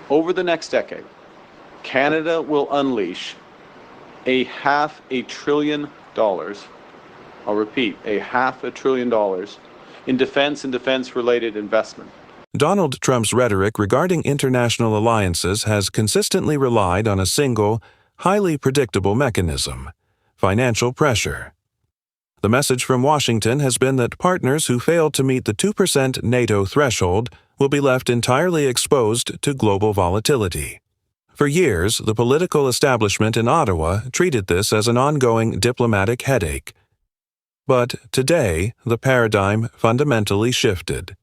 Over the next decade, Canada will unleash $500 billion, I'll repeat, $500 billion in defense and defense-related investment. Donald Trump's rhetoric regarding international alliances has consistently relied on a single, highly predictable mechanism: financial pressure. The message from Washington has been that partners who fail to meet the 2% NATO threshold will be left entirely exposed to global volatility. For years, the political establishment in Ottawa treated this as an ongoing diplomatic headache. But today, the paradigm fundamentally shifted.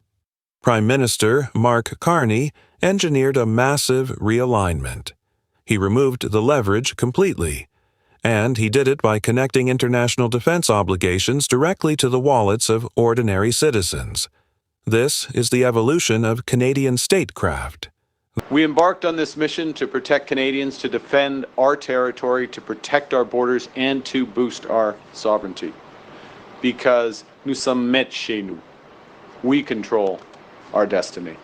Prime Minister Mark Carney engineered a massive realignment. He removed the leverage completely, and he did it by connecting international defense obligations directly to the wallets of ordinary citizens. This is the evolution of Canadian statecraft. We embarked on this mission to protect Canadians, to defend our territory, to protect our borders, and to boost our sovereignty. Because nous sommes maîtres chez nous. We control our destiny.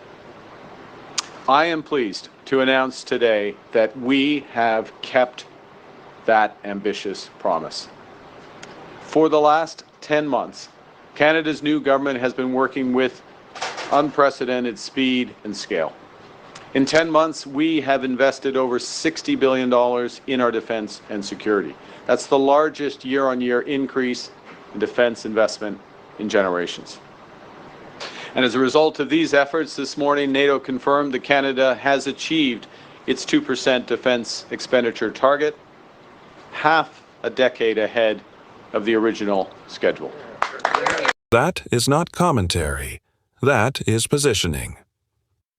I am pleased to announce today that we have kept that ambitious promise. For the last 10 months, Canada's new government has been working with unprecedented speed and scale. In 10 months, we have invested over $60 billion in our defense and security. That's the largest year-on-year increase in defense investment in generations. And as a result of these efforts, this morning, NATO confirmed that Canada has achieved its 2% defense expenditure target, half a decade ahead of the original schedule. That is not commentary. That is positioning.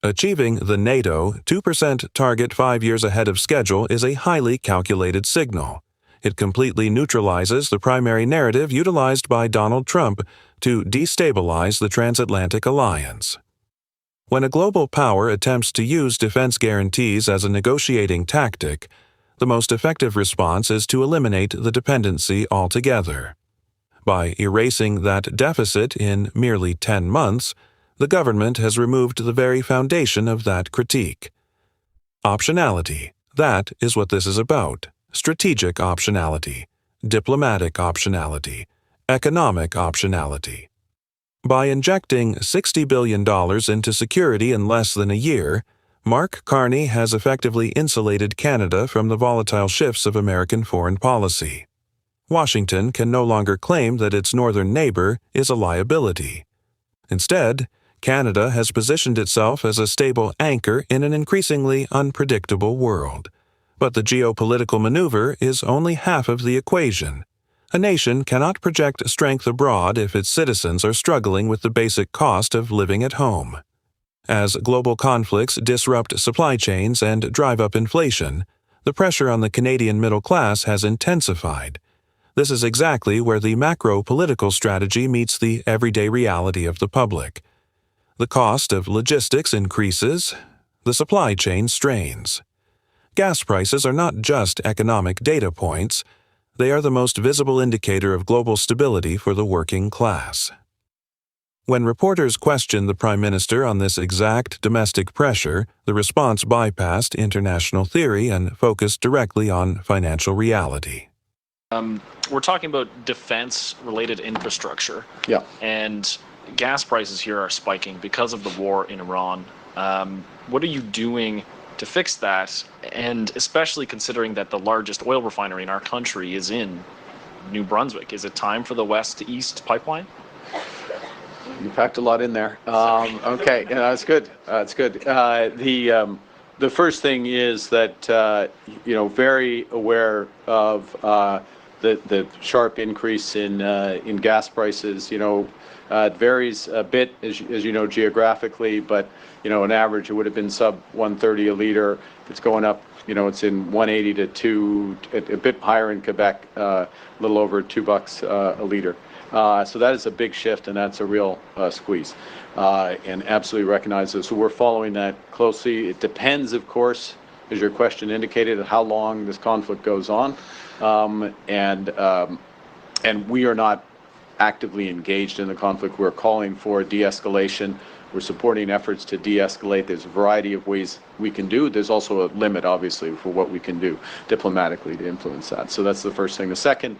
Achieving the NATO 2% target 5 years ahead of schedule is a highly calculated signal. It completely neutralizes the primary narrative utilized by Donald Trump to destabilize the transatlantic alliance. When a global power attempts to use defense guarantees as a negotiating tactic, the most effective response is to eliminate the dependency altogether. By erasing that deficit in merely 10 months, the government has removed the very foundation of that critique. Optionality, that is what this is about. Strategic optionality, diplomatic optionality, economic optionality. By injecting $60 billion into security in less than a year, Mark Carney has effectively insulated Canada from the volatile shifts of American foreign policy. Washington can no longer claim that its northern neighbor is a liability. Instead, Canada has positioned itself as a stable anchor in an increasingly unpredictable world. But the geopolitical maneuver is only half of the equation. A nation cannot project strength abroad if its citizens are struggling with the basic cost of living at home. As global conflicts disrupt supply chains and drive up inflation, the pressure on the Canadian middle class has intensified. This is exactly where the macro-political strategy meets the everyday reality of the public. The cost of logistics increases, the supply chain strains. Gas prices are not just economic data points, they are the most visible indicator of global stability for the working class. When reporters questioned the Prime Minister on this exact domestic pressure, the response bypassed international theory and focused directly on financial reality. We're talking about defense-related infrastructure. Yeah. And gas prices here are spiking because of the war in Iran. What are you doing to fix that? And especially considering that the largest oil refinery in our country is in New Brunswick. Is it time for the west to east pipeline? You packed a lot in there. Okay, yeah, that's good. That's good. The first thing is that very aware of the sharp increase in gas prices. It varies a bit as you know geographically, but on average it would have been sub 130 a liter. It's going up. It's in 180 to 2, a bit higher in Quebec, a little over $2 a liter. So that is a big shift, and that's a real squeeze, and absolutely recognize this. So we're following that closely. It depends, of course, as your question indicated, how long this conflict goes on, and we are not actively engaged in the conflict. We're calling for de-escalation We're supporting efforts to de-escalate. There's a variety of ways we can do. There's also a limit, obviously, for what we can do diplomatically to influence that. So that's the first thing. The second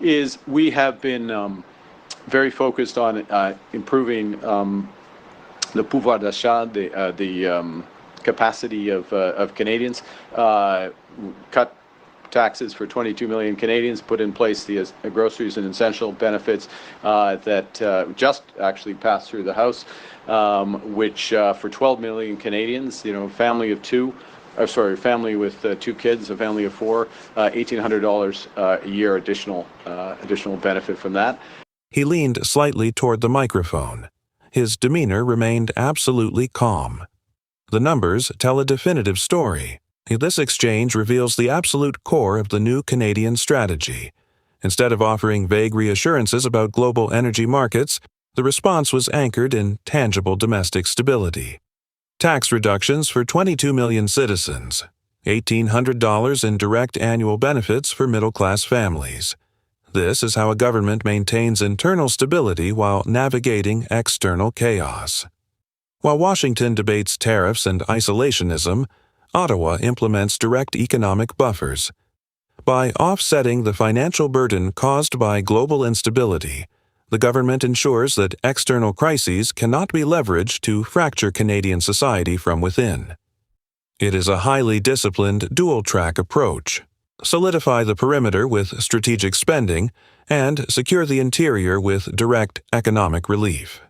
is we have been very focused on improving the pouvoir d'achat, the capacity of Canadians, cut taxes for 22 million Canadians, put in place the groceries and essential benefits that just actually passed through the House, which for 12 million Canadians, family of two, family with 2 kids, a family of 4, $1,800 a year additional benefit from that. He leaned slightly toward the microphone. His demeanor remained absolutely calm. The numbers tell a definitive story. This exchange reveals the absolute core of the new Canadian strategy. Instead of offering vague reassurances about global energy markets, the response was anchored in tangible domestic stability. Tax reductions for 22 million citizens, $1,800 in direct annual benefits for middle-class families. This is how a government maintains internal stability while navigating external chaos. While Washington debates tariffs and isolationism, Ottawa implements direct economic buffers. By offsetting the financial burden caused by global instability, the government ensures that external crises cannot be leveraged to fracture Canadian society from within. It is a highly disciplined dual-track approach. Solidify the perimeter with strategic spending and secure the interior with direct economic relief.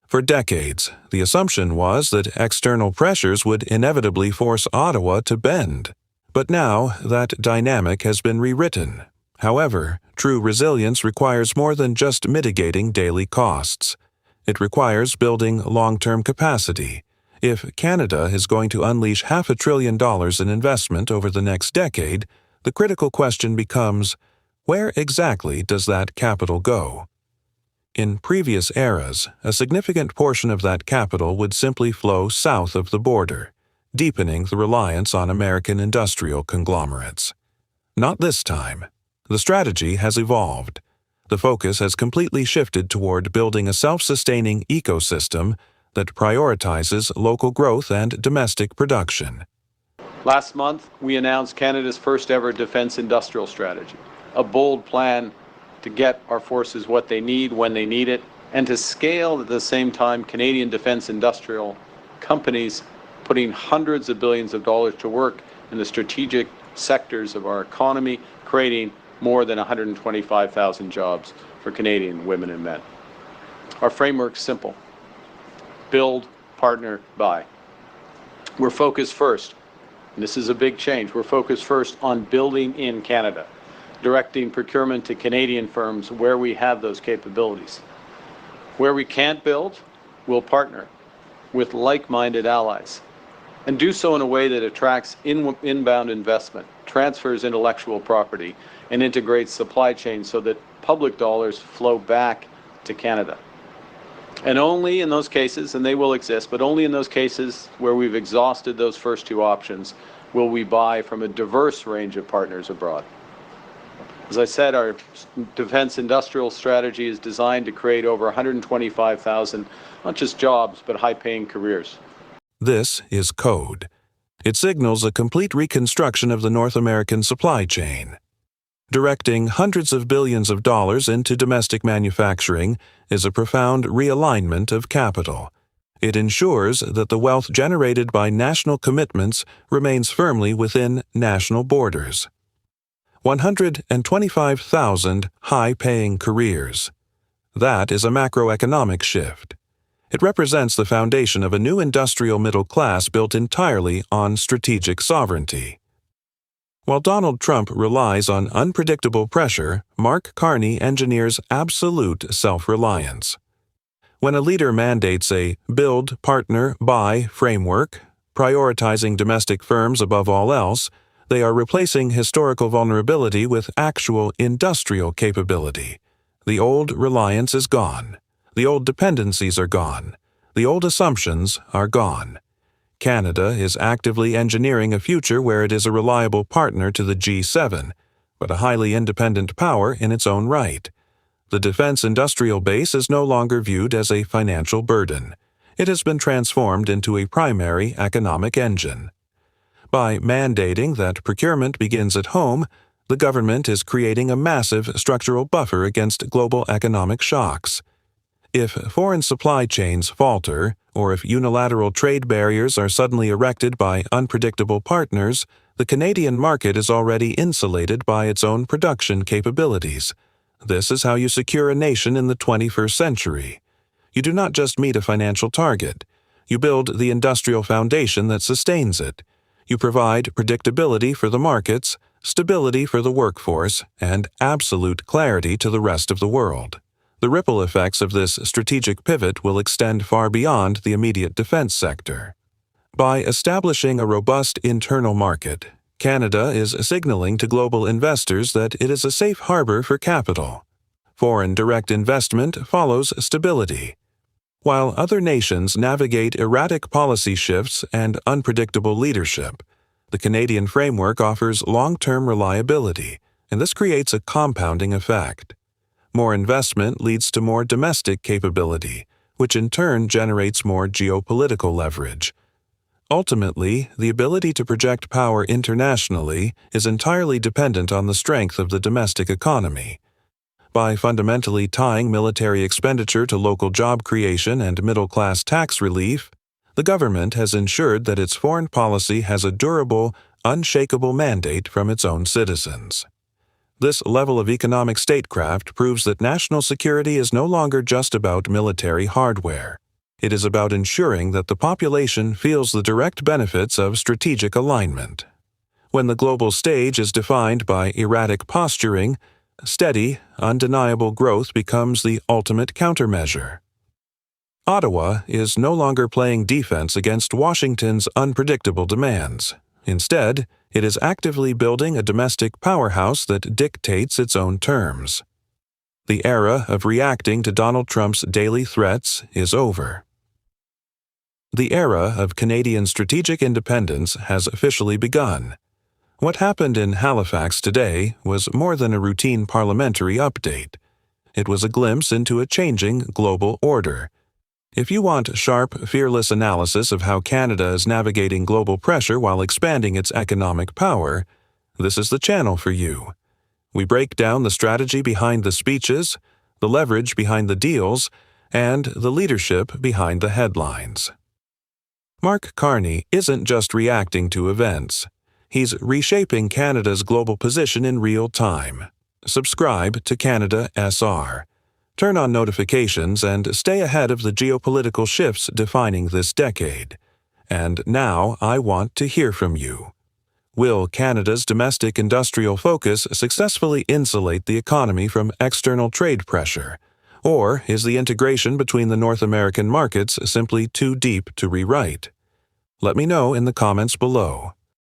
For decades, the assumption was that external pressures would inevitably force Ottawa to bend. But now that dynamic has been rewritten. However, true resilience requires more than just mitigating daily costs. It requires building long-term capacity. If Canada is going to unleash $500 billion in investment over the next decade, the critical question becomes, where exactly does that capital go? In previous eras, a significant portion of that capital would simply flow south of the border, deepening the reliance on American industrial conglomerates. Not this time. The strategy has evolved. The focus has completely shifted toward building a self-sustaining ecosystem that prioritizes local growth and domestic production. Last month, we announced Canada's first ever defense industrial strategy, a bold plan to get our forces what they need when they need it, and to scale at the same time Canadian defense industrial companies putting hundreds of billions of dollars to work in the strategic sectors of our economy, creating more than 125,000 jobs for Canadian women and men. Our framework's simple. Build, partner, buy. We're focused first, and this is a big change, we're focused first on building in Canada, directing procurement to Canadian firms where we have those capabilities. Where we can't build, we'll partner with like-minded allies and do so in a way that attracts inbound investment, transfers intellectual property, and integrates supply chains so that public dollars flow back to Canada. And only in those cases, and they will exist, but only in those cases where we've exhausted those first two options will we buy from a diverse range of partners abroad. As I said, our defense industrial strategy is designed to create over 125,000, not just jobs, but high-paying careers. This is code. It signals a complete reconstruction of the North American supply chain. Directing hundreds of billions of dollars into domestic manufacturing is a profound realignment of capital. It ensures that the wealth generated by national commitments remains firmly within national borders. 125,000 high-paying careers. That is a macroeconomic shift. It represents the foundation of a new industrial middle class built entirely on strategic sovereignty. While Donald Trump relies on unpredictable pressure, Mark Carney engineers absolute self-reliance. When a leader mandates a build, partner, buy framework, prioritizing domestic firms above all else, they are replacing historical vulnerability with actual industrial capability. The old reliance is gone. The old dependencies are gone. The old assumptions are gone. Canada is actively engineering a future where it is a reliable partner to the G7, but a highly independent power in its own right. The defense industrial base is no longer viewed as a financial burden. It has been transformed into a primary economic engine. By mandating that procurement begins at home, the government is creating a massive structural buffer against global economic shocks. If foreign supply chains falter, or if unilateral trade barriers are suddenly erected by unpredictable partners, the Canadian market is already insulated by its own production capabilities. This is how you secure a nation in the 21st century. You do not just meet a financial target. You build the industrial foundation that sustains it. You provide predictability for the markets, stability for the workforce, and absolute clarity to the rest of the world. The ripple effects of this strategic pivot will extend far beyond the immediate defense sector. By establishing a robust internal market, Canada is signaling to global investors that it is a safe harbor for capital. Foreign direct investment follows stability. While other nations navigate erratic policy shifts and unpredictable leadership, the Canadian framework offers long-term reliability, and this creates a compounding effect. More investment leads to more domestic capability, which in turn generates more geopolitical leverage. Ultimately, the ability to project power internationally is entirely dependent on the strength of the domestic economy. By fundamentally tying military expenditure to local job creation and middle-class tax relief, the government has ensured that its foreign policy has a durable, unshakable mandate from its own citizens. This level of economic statecraft proves that national security is no longer just about military hardware. It is about ensuring that the population feels the direct benefits of strategic alignment. When the global stage is defined by erratic posturing, steady, undeniable growth becomes the ultimate countermeasure. Ottawa is no longer playing defense against Washington's unpredictable demands. Instead, it is actively building a domestic powerhouse that dictates its own terms. The era of reacting to Donald Trump's daily threats is over. The era of Canadian strategic independence has officially begun. What happened in Halifax today was more than a routine parliamentary update. It was a glimpse into a changing global order. If you want sharp, fearless analysis of how Canada is navigating global pressure while expanding its economic power, this is the channel for you. We break down the strategy behind the speeches, the leverage behind the deals, and the leadership behind the headlines. Mark Carney isn't just reacting to events. He's reshaping Canada's global position in real time. Subscribe to Canada SR. Turn on notifications and stay ahead of the geopolitical shifts defining this decade. And now I want to hear from you. Will Canada's domestic industrial focus successfully insulate the economy from external trade pressure? Or is the integration between the North American markets simply too deep to rewrite? Let me know in the comments below.